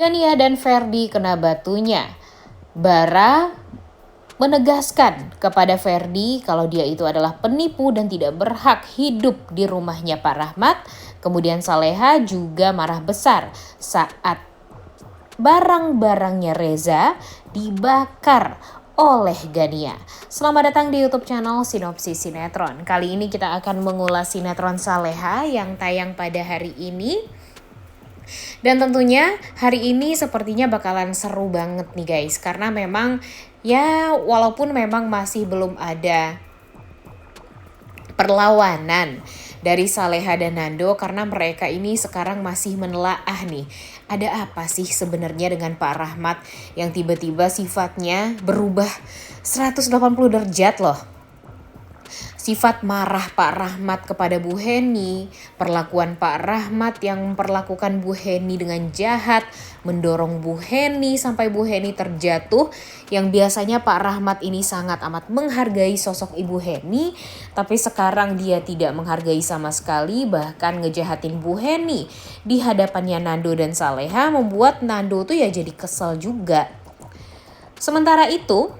Dania dan Ferdi kena batunya. Bara menegaskan kepada Ferdi kalau dia itu adalah penipu dan tidak berhak hidup di rumahnya Pak Rahmat. Kemudian Saleha juga marah besar saat barang-barangnya Reza dibakar oleh Gania. Selamat datang di YouTube channel Sinopsis Sinetron. Kali ini kita akan mengulas sinetron Saleha yang tayang pada hari ini. Dan tentunya hari ini sepertinya bakalan seru banget nih guys. Karena memang ya walaupun memang masih belum ada perlawanan dari Saleha dan Nando karena mereka ini sekarang masih menelaah nih. Ada apa sih sebenarnya dengan Pak Rahmat yang tiba-tiba sifatnya berubah 180 derajat loh. Sifat marah Pak Rahmat kepada Bu Heni, perlakuan Pak Rahmat yang memperlakukan Bu Heni dengan jahat, mendorong Bu Heni sampai Bu Heni terjatuh, yang biasanya Pak Rahmat ini sangat amat menghargai sosok Ibu Heni, tapi sekarang dia tidak menghargai sama sekali, bahkan ngejahatin Bu Heni di hadapannya Nando dan Saleha, membuat Nando tuh ya jadi kesel juga. Sementara itu,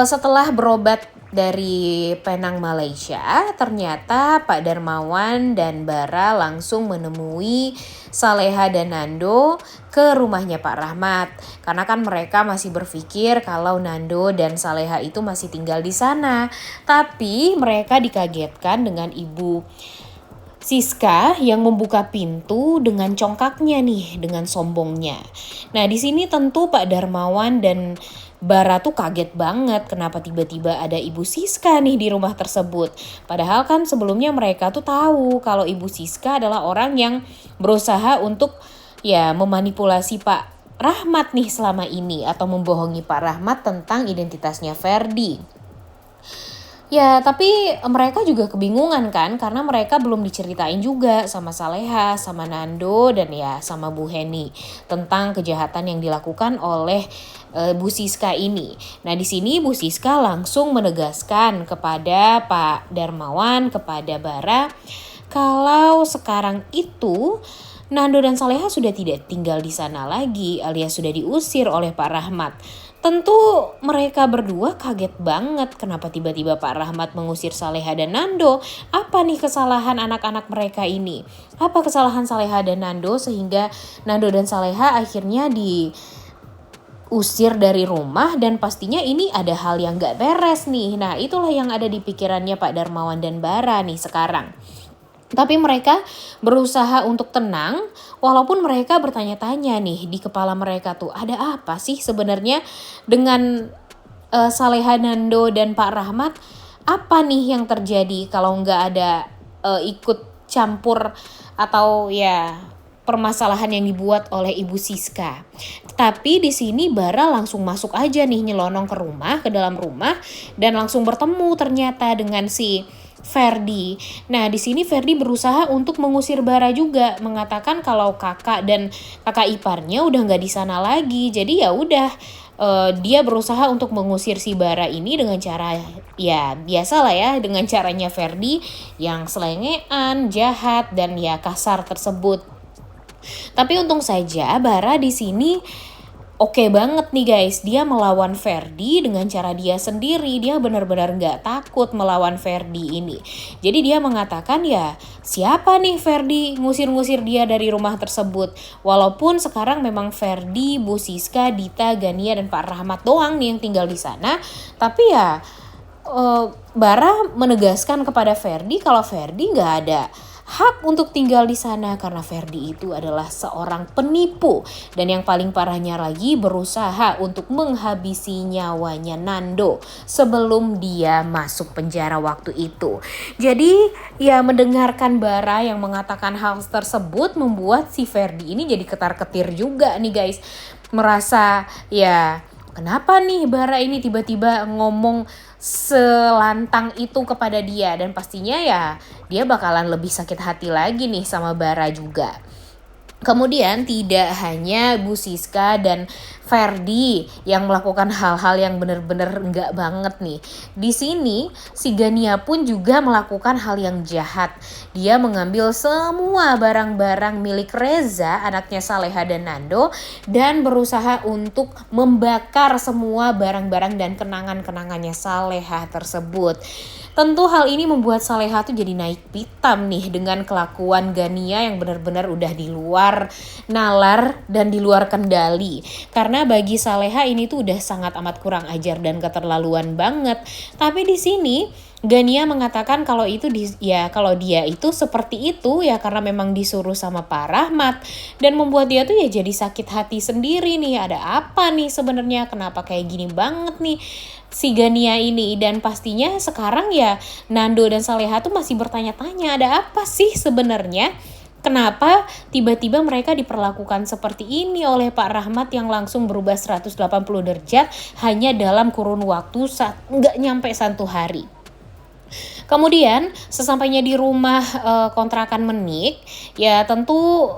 setelah berobat dari Penang, Malaysia, ternyata Pak Darmawan dan Bara langsung menemui Saleha dan Nando ke rumahnya Pak Rahmat. Karena kan mereka masih berpikir kalau Nando dan Saleha itu masih tinggal di sana. Tapi mereka dikagetkan dengan Ibu Siska yang membuka pintu dengan congkaknya nih, dengan sombongnya. Nah, di sini tentu Pak Darmawan dan Bara tuh kaget banget kenapa tiba-tiba ada Ibu Siska nih di rumah tersebut. Padahal kan sebelumnya mereka tuh tahu kalau Ibu Siska adalah orang yang berusaha untuk ya memanipulasi Pak Rahmat nih selama ini atau membohongi Pak Rahmat tentang identitasnya Ferdi. Ya, tapi mereka juga kebingungan kan karena mereka belum diceritain juga sama Saleha, sama Nando, dan ya sama Bu Heni tentang kejahatan yang dilakukan oleh Bu Siska ini. Nah, di sini Bu Siska langsung menegaskan kepada Pak Darmawan, kepada Bara, kalau sekarang itu Nando dan Saleha sudah tidak tinggal di sana lagi alias sudah diusir oleh Pak Rahmat. Tentu mereka berdua kaget banget kenapa tiba-tiba Pak Rahmat mengusir Saleha dan Nando. Apa nih kesalahan anak-anak mereka ini? Apa kesalahan Saleha dan Nando sehingga Nando dan Saleha akhirnya diusir dari rumah, dan pastinya ini ada hal yang gak beres nih. Nah, itulah yang ada di pikirannya Pak Darmawan dan Bara nih sekarang. Tapi mereka berusaha untuk tenang walaupun mereka bertanya-tanya nih di kepala mereka tuh ada apa sih sebenarnya dengan Saleha, Nando dan Pak Rahmat. Apa nih yang terjadi kalau nggak ada ikut campur atau ya permasalahan yang dibuat oleh Ibu Siska. Tapi di sini Bara langsung masuk aja nih, nyelonong ke rumah, ke dalam rumah, dan langsung bertemu ternyata dengan si Ferdi. Nah, di sini Ferdi berusaha untuk mengusir Bara juga, mengatakan kalau kakak dan kakak iparnya udah nggak di sana lagi. Jadi ya udah, dia berusaha untuk mengusir si Bara ini dengan cara ya biasa lah ya, dengan caranya Ferdi yang selengean, jahat dan ya kasar tersebut. Tapi untung saja Bara di sini oke banget nih guys, dia melawan Ferdi dengan cara dia sendiri. Dia benar-benar gak takut melawan Ferdi ini. Jadi dia mengatakan ya siapa nih Ferdi ngusir-ngusir dia dari rumah tersebut. Walaupun sekarang memang Ferdi, Bu Siska, Dita, Gania, dan Pak Rahmat doang nih yang tinggal di sana. Tapi ya Bara menegaskan kepada Ferdi kalau Ferdi gak ada hak untuk tinggal di sana karena Ferdi itu adalah seorang penipu, dan yang paling parahnya lagi berusaha untuk menghabisi nyawanya Nando sebelum dia masuk penjara waktu itu. Jadi ya mendengarkan Bara yang mengatakan hal tersebut membuat si Ferdi ini jadi ketar-ketir juga nih guys. Merasa ya kenapa nih Bara ini tiba-tiba ngomong selantang itu kepada dia, dan pastinya ya dia bakalan lebih sakit hati lagi nih sama Bara juga. Kemudian tidak hanya Bu Siska dan Ferdi yang melakukan hal-hal yang benar-benar enggak banget nih. Di sini si Gania pun juga melakukan hal yang jahat. Dia mengambil semua barang-barang milik Reza, anaknya Saleha dan Nando, dan berusaha untuk membakar semua barang-barang dan kenangan-kenangannya Saleha tersebut. Tentu hal ini membuat Saleha tuh jadi naik pitam nih dengan kelakuan Gania yang benar-benar udah di luar nalar dan di luar kendali. Karena bagi Saleha ini tuh udah sangat amat kurang ajar dan keterlaluan banget. Tapi di sini Gania mengatakan kalau kalau dia itu seperti itu ya karena memang disuruh sama Pak Rahmat, dan membuat dia tuh ya jadi sakit hati sendiri nih. Ada apa nih sebenarnya, kenapa kayak gini banget nih si Gania ini? Dan pastinya sekarang ya Nando dan Saleha tuh masih bertanya-tanya ada apa sih sebenarnya. Kenapa tiba-tiba mereka diperlakukan seperti ini oleh Pak Rahmat yang langsung berubah 180 derajat hanya dalam kurun waktu nggak nyampe 1 hari. Kemudian sesampainya di rumah kontrakan Menik, ya tentu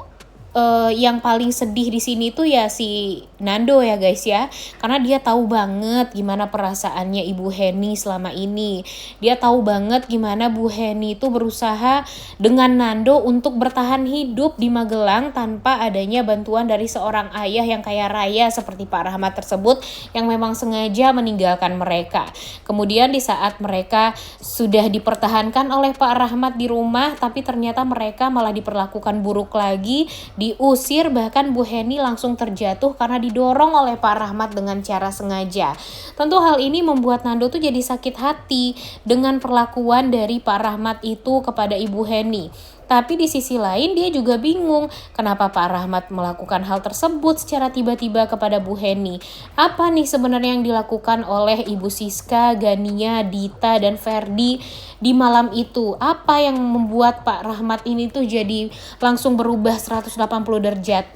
yang paling sedih di sini tuh ya si Nando ya guys ya, karena dia tahu banget gimana perasaannya Ibu Heni selama ini. Dia tahu banget gimana Bu Heni itu berusaha dengan Nando untuk bertahan hidup di Magelang tanpa adanya bantuan dari seorang ayah yang kaya raya seperti Pak Rahmat tersebut yang memang sengaja meninggalkan mereka. Kemudian di saat mereka sudah dipertahankan oleh Pak Rahmat di rumah, tapi ternyata mereka malah diperlakukan buruk lagi, diusir, bahkan Bu Heni langsung terjatuh karena didorong oleh Pak Rahmat dengan cara sengaja. Tentu hal ini membuat Nando tuh jadi sakit hati dengan perlakuan dari Pak Rahmat itu kepada Ibu Heni. Tapi di sisi lain dia juga bingung kenapa Pak Rahmat melakukan hal tersebut secara tiba-tiba kepada Bu Heni. Apa nih sebenarnya yang dilakukan oleh Ibu Siska, Gania, Dita, dan Ferdi di malam itu? Apa yang membuat Pak Rahmat ini tuh jadi langsung berubah 180 derajat?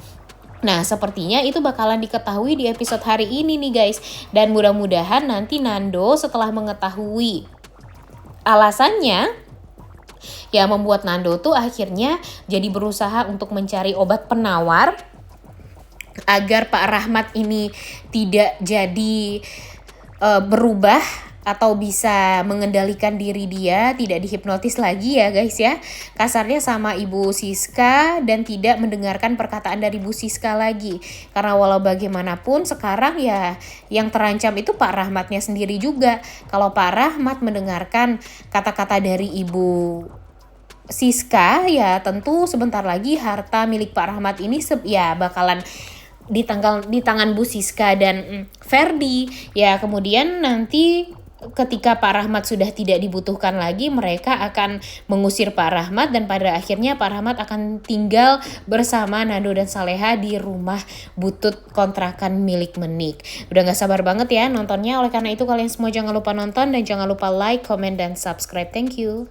Nah, sepertinya itu bakalan diketahui di episode hari ini nih guys. Dan mudah-mudahan nanti Nando setelah mengetahui alasannya, ya membuat Nando tuh akhirnya jadi berusaha untuk mencari obat penawar agar Pak Rahmat ini tidak jadi berubah atau bisa mengendalikan diri dia, tidak dihipnotis lagi ya guys ya. Kasarnya sama Ibu Siska dan tidak mendengarkan perkataan dari Bu Siska lagi. Karena walau bagaimanapun sekarang ya yang terancam itu Pak Rahmatnya sendiri juga. Kalau Pak Rahmat mendengarkan kata-kata dari Ibu Siska, ya tentu sebentar lagi harta milik Pak Rahmat ini ya bakalan di tangan Bu Siska dan Ferdi. Ya kemudian nanti ketika Pak Rahmat sudah tidak dibutuhkan lagi, mereka akan mengusir Pak Rahmat dan pada akhirnya Pak Rahmat akan tinggal bersama Nando dan Saleha di rumah butut kontrakan milik Menik. Udah gak sabar banget ya nontonnya, oleh karena itu kalian semua jangan lupa nonton dan jangan lupa like, comment, dan subscribe. Thank you.